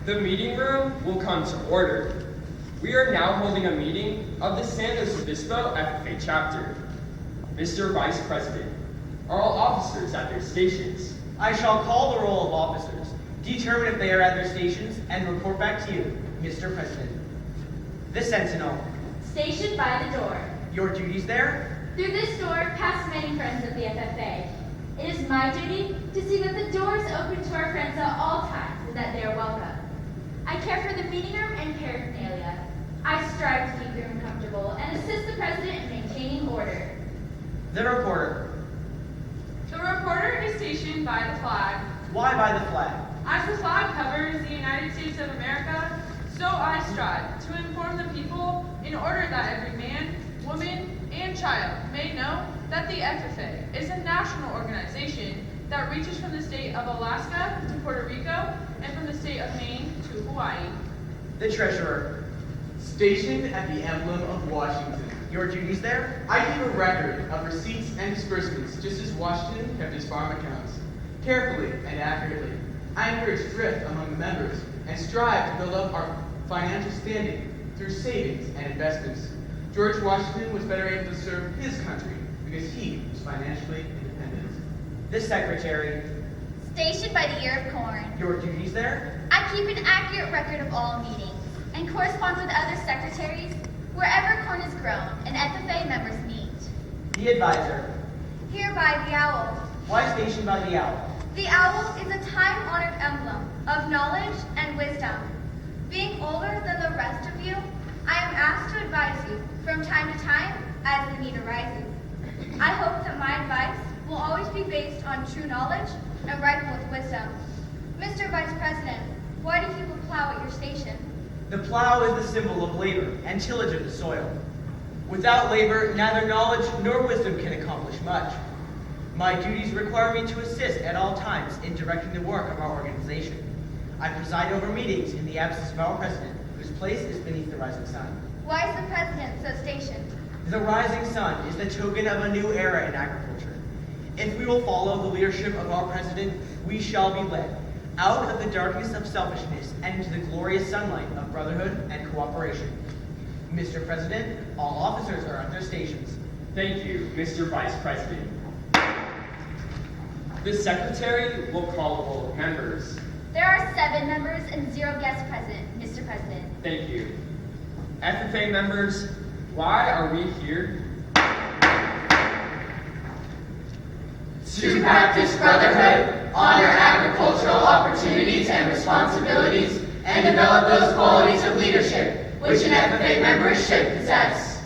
The meeting room will come to order. We are now holding a meeting of the Obispo FFA chapter. Mr. Vice President, are all officers at their stations? I shall call the roll of officers, determine if they are at their stations, and report back to you, Mr. President. The Sentinel. Stationed by the door. Your duties there? Through this door pass many friends of the FFA. It is my duty to see that the door is open to our friends at all times and that they are welcome. I care for the meeting room and paraphernalia. I strive to keep the room comfortable and assist the President in maintaining order. The reporter. The reporter is stationed by the flag. Why by the flag? As the flag covers the United States of America, so I strive to inform the people in order that every man, woman, and child may know that the FFA is a national organization that reaches from the state of Alaska to Puerto Rico and from the state of Maine to Hawaii. The Treasurer. Stationed at the emblem of Washington. Your duties there? I keep a record of receipts and disbursements just as Washington kept his farm accounts. Carefully and accurately, I encourage thrift among the members and strive to build up our financial standing through savings and investments. George Washington was better able to serve his country because he was financially independent. The Secretary. Stationed by the ear of corn. Your duties there? I keep an accurate record of all meetings and correspond with other secretaries wherever corn is grown and FFA members meet. The Advisor. Hereby the owl. Why stationed by the owl? The owl is a time-honored emblem of knowledge and wisdom. Being older than the rest of you, I am asked to advise you from time to time as the need arises. I hope that my advice will always be based on true knowledge and ripen with wisdom. Mr. Vice President, why do people plow at your station? The plow is the symbol of labor and tillage of the soil. Without labor, neither knowledge nor wisdom can accomplish much. My duties require me to assist at all times in directing the work of our organization. I preside over meetings in the absence of our president, whose place is beneath the rising sun. Why is the president so stationed? The rising sun is the token of a new era in agriculture. If we will follow the leadership of our president, we shall be led out of the darkness of selfishness and into the glorious sunlight of brotherhood and cooperation. Mr. President, all officers are at their stations. Thank you, Mr. Vice President. The Secretary will call the roll of members. There are 7 members and 0 guests present, Mr. President. Thank you. FFA members, why are we here? To practice brotherhood, honor agricultural opportunities and responsibilities, and develop those qualities of leadership which an FFA member should possess.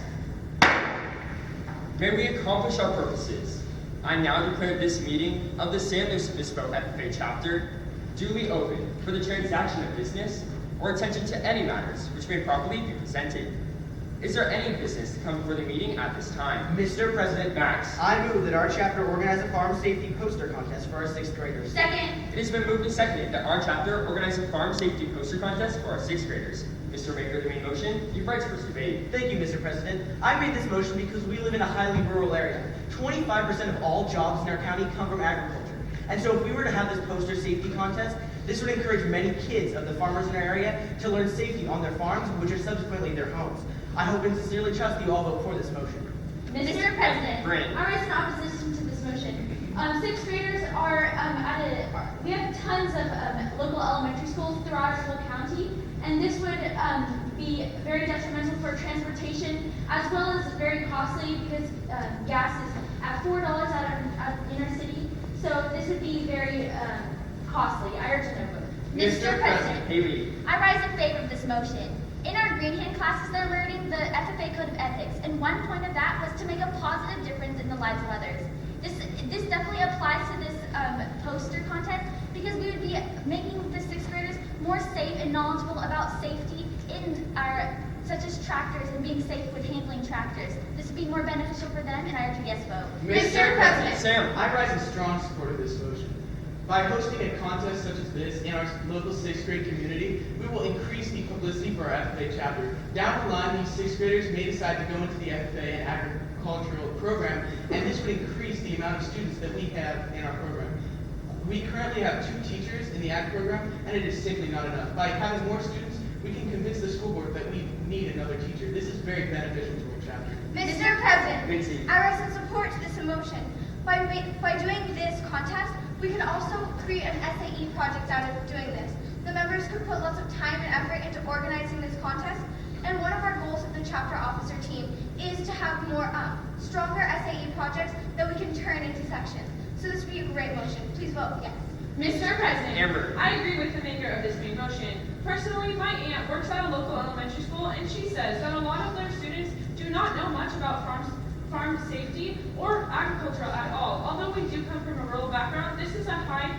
May we accomplish our purposes. I now declare this meeting of the Obispo FFA chapter duly open for the transaction of business or attention to any matters which may properly be presented. Is there any business to come before the meeting at this time? Mr. President, Max. I move that our chapter organize a farm safety poster contest for our 6th graders. Second. It has been moved and seconded that our chapter organize a farm safety poster contest for our 6th graders. Mr. Maker of the main motion, you've rights first debate. Thank you, Mr. President. I made this motion because we live in a highly rural area. 25% of all jobs in our county come from agriculture. And so if we were to have this poster safety contest, this would encourage many kids of the farmers in our area to learn safety on their farms, which are subsequently their homes. I hope and sincerely trust you all vote for this motion. Mr. President, Brent. I rise in opposition to this motion. 6th graders are we have tons of local elementary schools throughout our whole county, and this would be very detrimental for transportation as well as very costly because gas is at $4 out of inner city. So this would be very costly. I urge no vote. Mr. President, Haley. I rise in favor of this motion. In our Green Hand classes, they're learning the FFA Code of Ethics, and one point of that was to make a positive difference in the lives of others. This definitely applies to this poster contest because we would be making the 6th graders more safe and knowledgeable about safety in our, such as tractors and being safe with handling tractors. This would be more beneficial for them, and I urge a yes vote. Mr. President, Sam. I rise in strong support of this motion. By hosting a contest such as this in our local 6th grade community, we will increase the publicity for our FFA chapter. Down the line, these 6th graders may decide to go into the FFA and agricultural program, and this would increase the amount of students that we have in our program. We currently have 2 teachers in the ag program, and it is simply not enough. By having more students, we can convince the school board that we need another teacher. This is very beneficial to our chapter. Mr. President, Lindsay. I rise in support to this emotion. By doing this contest, we can also create an SAE project out of doing this. The members could put lots of time and effort into organizing this contest, and one of our goals of the chapter officer team is to have more stronger SAE projects that we can turn into sections. So this would be a great motion. Please vote yes. Mr. President, Amber. I agree with the maker of this main motion. Personally, my aunt works at a local elementary school, and she says that a lot of their students do not know much about farm safety or agriculture at all. Although we do come from a rural background, this is a high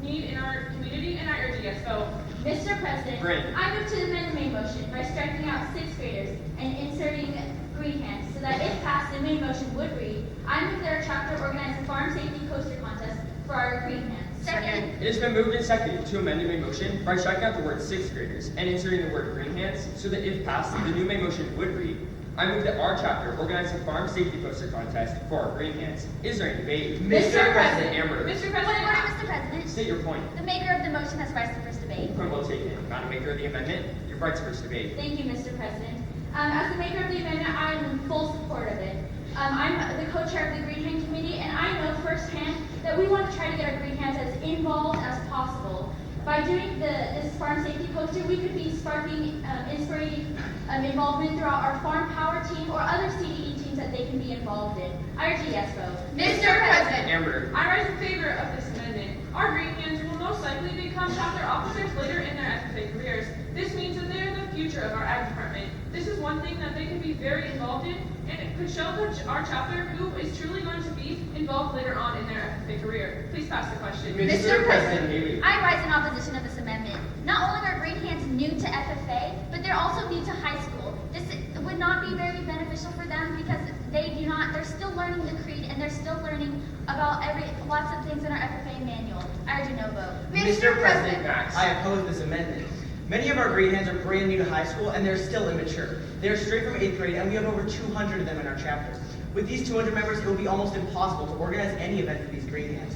need in our community, and I urge a yes vote. Mr. President, Brandon. I move to amend the main motion by striking out 6th graders and inserting green hands so that if passed, the main motion would read, I move that our chapter organize a farm safety coaster contest for our green hands. Second. It has been moved and seconded to amend the main motion by striking out the word 6th graders and inserting the word green hands so that if passed, the new main motion would read, I move that our chapter organize a farm safety poster contest for our green hands. Is there any debate? Mr. President, Amber. Mr. Point of order, President, Mr. President. State your point. The maker of the motion has rights to first debate. Point well taken. Madam Maker of the amendment, your rights first debate. Thank you, Mr. President. As the maker of the amendment, I am in full support of it. I'm the co-chair of the Green Hand Committee, and I know firsthand that we want to try to get our green hands as involved as possible. By doing this farm safety poster, we could be sparking inspiring involvement throughout our farm power team or other CDE teams that they can be involved in. I urge a yes vote. Mr. President, Amber. I rise in favor of this amendment. Our green hands will most likely become chapter officers later in their FFA careers. This means that they are the future of our ag department. This is one thing that they can be very involved in, and it could show our chapter who is truly going to be involved later on in their FFA career. Please pass the question. Mr. President, Haley. I rise in opposition of this amendment. Not only are green hands new to FFA, but they're also new to high school. This would not be very beneficial for them because they're still learning the creed and they're still learning about lots of things in our FFA manual. I urge a no vote. Mr. President, Max. I oppose this amendment. Many of our green hands are brand new to high school and they're still immature. They are straight from 8th grade and we have over 200 of them in our chapter. With these 200 members, it will be almost impossible to organize any event for these green hands.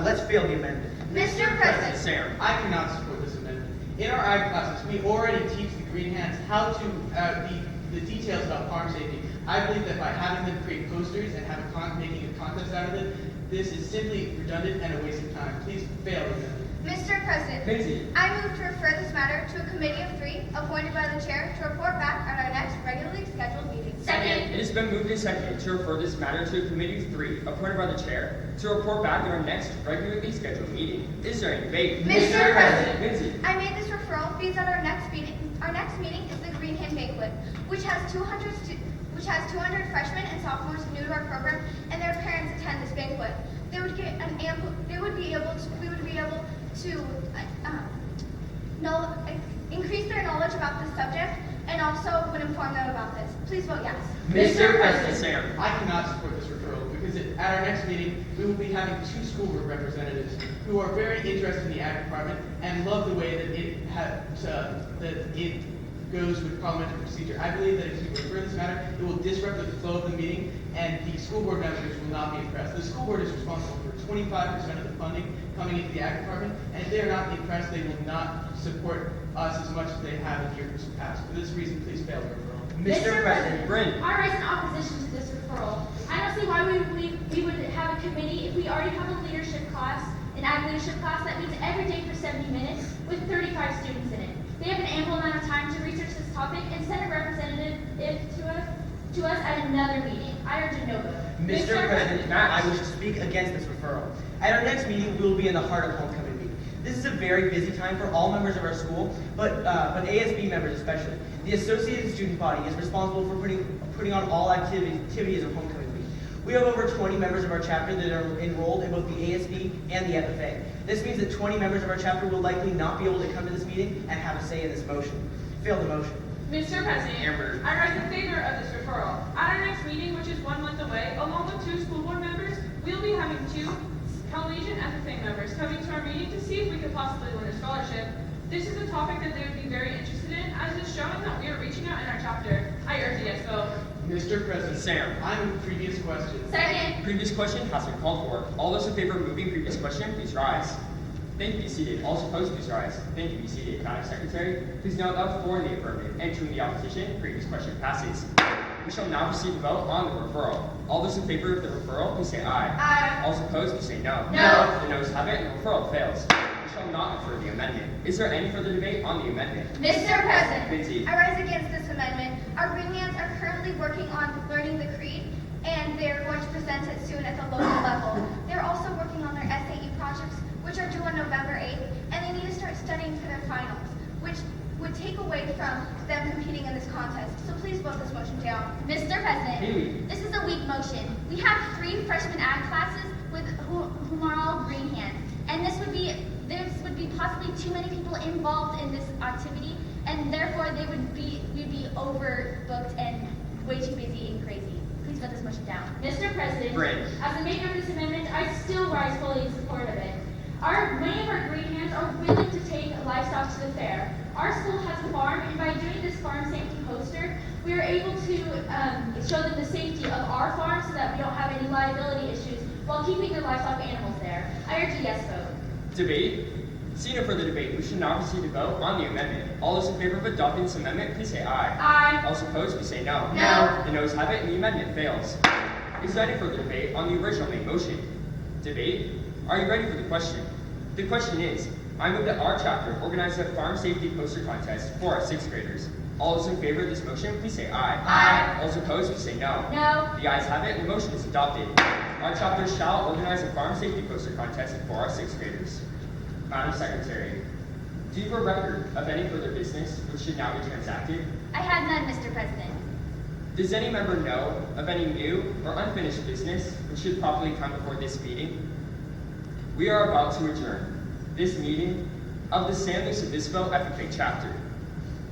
Let's fail the amendment. Mr. President, Sam. I cannot support this amendment. In our ag classes, we already teach the green hands how to the details about farm safety. I believe that by having them create posters and making a contest out of it, this is simply redundant and a waste of time. Please fail the amendment. Mr. President, Lindsay. I move to refer this matter to a committee of 3 appointed by the chair to report back at our next regularly scheduled meeting. It has been moved and seconded to refer this matter to a committee of 3 appointed by the chair to report back at our next regularly scheduled meeting. Is there any debate? Mr. President, Lindsay. I made this referral because at our next meeting is the Green Hand Banquet, which has 200 freshmen and sophomores new to our program, and their parents attend this banquet. We would be able to increase their knowledge about this subject, and also would inform them about this. Please vote yes. Mr. President. Sam. I cannot support this referral because at our next meeting, we will be having 2 school board representatives who are very interested in the ag department and love the way that it goes with parliamentary procedure. I believe that if we refer this matter, it will disrupt the flow of the meeting and the school board members will not be impressed. The school board is responsible for 25% of the funding coming into the ag department, and if they are not impressed, they will not support us as much as they have in years past. For this reason, please fail the referral. Mr. President, Bryn. I rise in opposition to this referral. I don't see why we would have a committee if we already have a leadership class, an ag leadership class that meets every day for 70 minutes with 35 students in it. They have an ample amount of time to research this topic and send a representative to us at another meeting. I urge a no vote. Mr. President, I wish to speak against this referral. At our next meeting, we will be in the heart of homecoming week. This is a very busy time for all members of our school, but ASB members especially. The Associated Student Body is responsible for putting on all activities of homecoming week. We have over 20 members of our chapter that are enrolled in both the ASB and the FFA. This means that 20 members of our chapter will likely not be able to come to this meeting and have a say in this motion. Fail the motion. Mr. President, Amber. I rise in favor of this referral. At our next meeting, which is 1 month away, along with 2 school board members, we'll be having 2 Collegiate FFA members coming to our meeting to see if we could possibly win a scholarship. This is a topic that they would be very interested in, as it's showing that we are reaching out in our chapter. I urge a yes vote. Mr. President. Sam. I move previous question. Second. Previous question has been called for. All those in favor of moving previous question, please rise. Thank you, be seated. All opposed, please rise. Thank you, be seated. Madam Secretary, please note that 4 in the affirmative and 2 in the opposition. Previous question passes. We shall now proceed to vote on the referral. All those in favor of the referral, please say aye. Aye. All those opposed, please say no. No. The noes have it, and the referral fails. We shall not refer the amendment. Is there any further debate on the amendment? Mr. President, Lindsay. I rise against this amendment. Our Green Hands are currently working on learning the creed, and they're going to present it soon at the local level. They're also working on their SAE projects, which are due on November 8th, and they need to start studying for their finals, which would take away from them competing in this contest. So please vote this motion down. Mr. President, Haley. this is a weak motion. We have 3 freshman ag classes with whom are all Green Hands, and this would be possibly too many people involved in this activity, and therefore we'd be overbooked and way too busy and crazy. Please vote this motion down. Mr. President, Brent. as a maker of this amendment, I still rise fully in support of it. Many of our Green Hands are willing to take livestock to the fair. Our school has a farm, and by doing this farm safety poster, we are able to show them the safety of our farm so that we don't have any liability issues while keeping the livestock animals there. I urge a yes vote. Debate? Seeing no further debate, we should now proceed to vote on the amendment. All those in favor of adopting this amendment, please say aye. Aye. All those opposed, please say no. No. The noes have it, and the amendment fails. Is there any further debate on the original main motion? Debate? Are you ready for the question? The question is, I move that our chapter organize a farm safety poster contest for our 6th graders. All those in favor of this motion, please say aye. Aye. All those opposed, please say no. No. The ayes have it, and the motion is adopted. Our chapter shall organize a farm safety poster contest for our 6th graders. Madam Secretary, do you have a record of any further business which should now be transacted? I have none, Mr. President. Does any member know of any new or unfinished business which should properly come before this meeting? We are about to adjourn this meeting of the San Luis Obispo FFA chapter.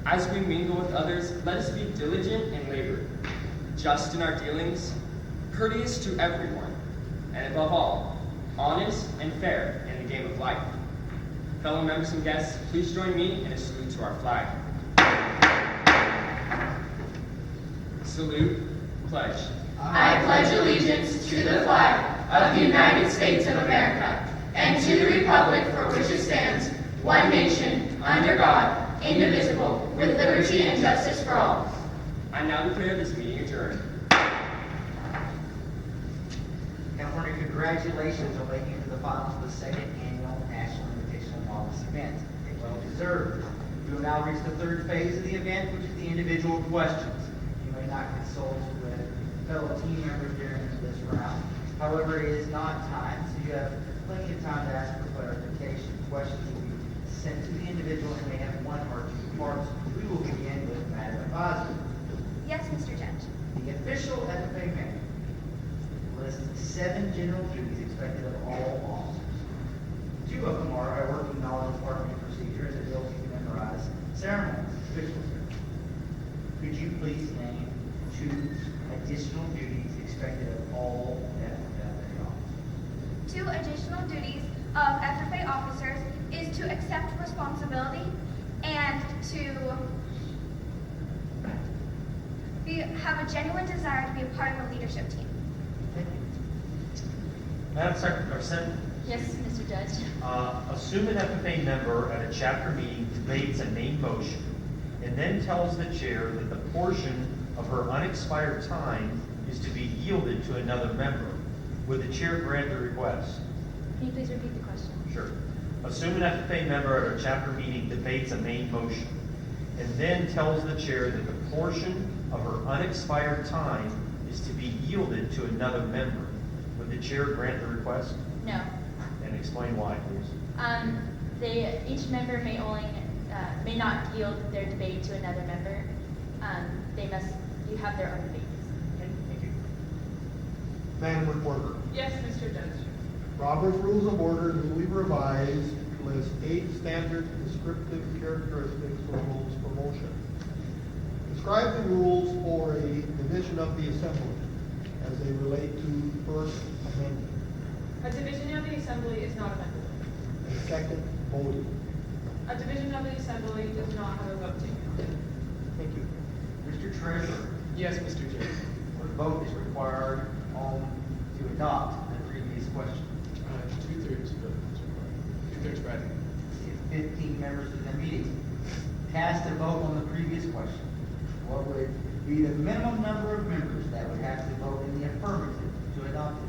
As we mingle with others, let us be diligent in labor, just in our dealings, courteous to everyone, and above all, honest and fair in the game of life. Fellow members and guests, please join me in a salute to our flag. Salute, pledge. I pledge allegiance to the flag of the United States of America and to the republic for which it stands, one nation, under God, indivisible, with liberty and justice for all. I now declare this meeting adjourned. California, congratulations on making it to the finals of the 2nd Annual National Invitational Novice event. Well deserved. We will now reach the 3rd phase of the event, which is the individual questions. You may not consult with fellow team members during this round. However, it is not time, so you have plenty of time to ask for clarification. Questions will be sent to the individual and may have 1 or 2 parts. We will begin with Madam Advisor. Yes, Mr. Judge. The official FFA manual lists 7 general duties expected of all officers. 2 of them are a working knowledge of department procedure and the ability to memorize ceremonies, official ceremonies. Could you please name 2 additional duties expected of all FFA officers? 2 additional duties of FFA officers is to accept responsibility and to have a genuine desire to be a part of a leadership team. Thank you. Madam Secretary, Yes, Mr. Judge. assume an FFA member at a chapter meeting debates a main motion and then tells the chair that the portion of her unexpired time is to be yielded to another member. Would the chair grant the request? Can you please repeat the question? Sure. Assume an FFA member at a chapter meeting debates a main motion and then tells the chair that the portion of her unexpired time is to be yielded to another member. Would the chair grant the request? No. And explain why, please. Each member may not yield their debate to another member. You have their own debates. Okay, thank you. Madam Reporter, Yes, Mr. Judge. Robert's Rules of Order newly revised lists 8 standard descriptive characteristics for rules for motion. Describe the rules for a division of the assembly as they relate to first amendment A division of the assembly is not amendable. and second voting. A division of the assembly does not have a vote taken on it. Thank you. Mr. Treasurer, Yes, Mr. Chair. What vote is required to adopt the previous question? Two-thirds vote is required. Two-thirds present. If 15 members in the meeting cast a vote on the previous question, what would be the minimum number of members that would have to vote in the affirmative to adopt it?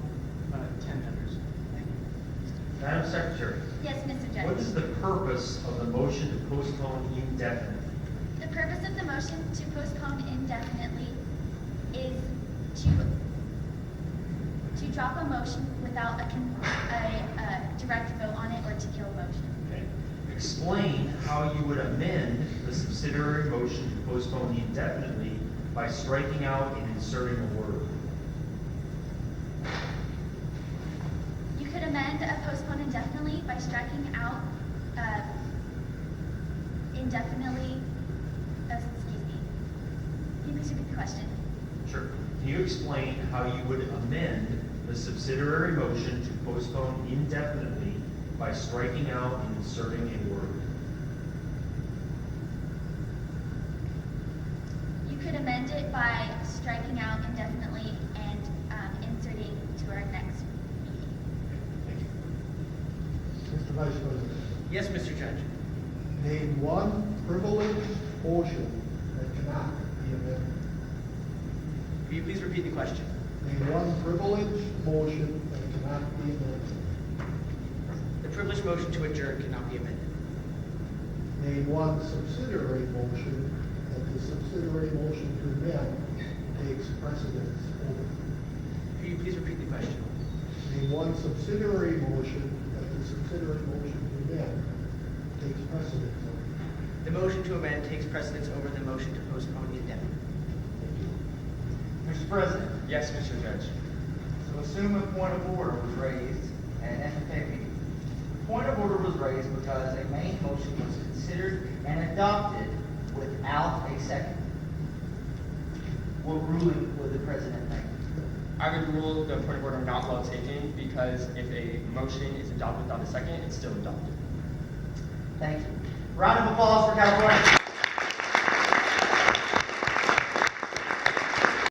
10 members. Thank you. Madam Secretary, Yes, Mr. Judge. what is the purpose of the motion to postpone indefinitely? The purpose of the motion to postpone indefinitely is to drop a motion without a direct vote on it or to kill a motion. Okay. Explain how you would amend the subsidiary motion to postpone indefinitely by striking out and inserting a word. You could amend a postpone indefinitely by striking out indefinitely. Excuse me. Can you please repeat the question? Sure. Can you explain how you would amend the subsidiary motion to postpone indefinitely by striking out and inserting a word? You could amend it by striking out indefinitely and inserting to our next meeting. Thank you. Mr. Vice President, Yes, Mr. Judge. name one privileged motion that cannot be amended. Will you please repeat the question? Name one privileged motion that cannot be amended. The privileged motion to adjourn cannot be amended. Name one subsidiary motion that the subsidiary motion to amend takes precedence over. Will you please repeat the question? Name one subsidiary motion that the subsidiary motion to amend takes precedence over. The motion to amend takes precedence over the motion to postpone indefinitely. Mr. President, Yes, Mr. Judge. so assume a point of order was raised at an FFA meeting. The point of order was raised because a main motion was considered and adopted without a second. What ruling would the president make? I would rule the point of order not well taken because if a motion is adopted without a second, it's still adopted. Thank you. Round of applause for California.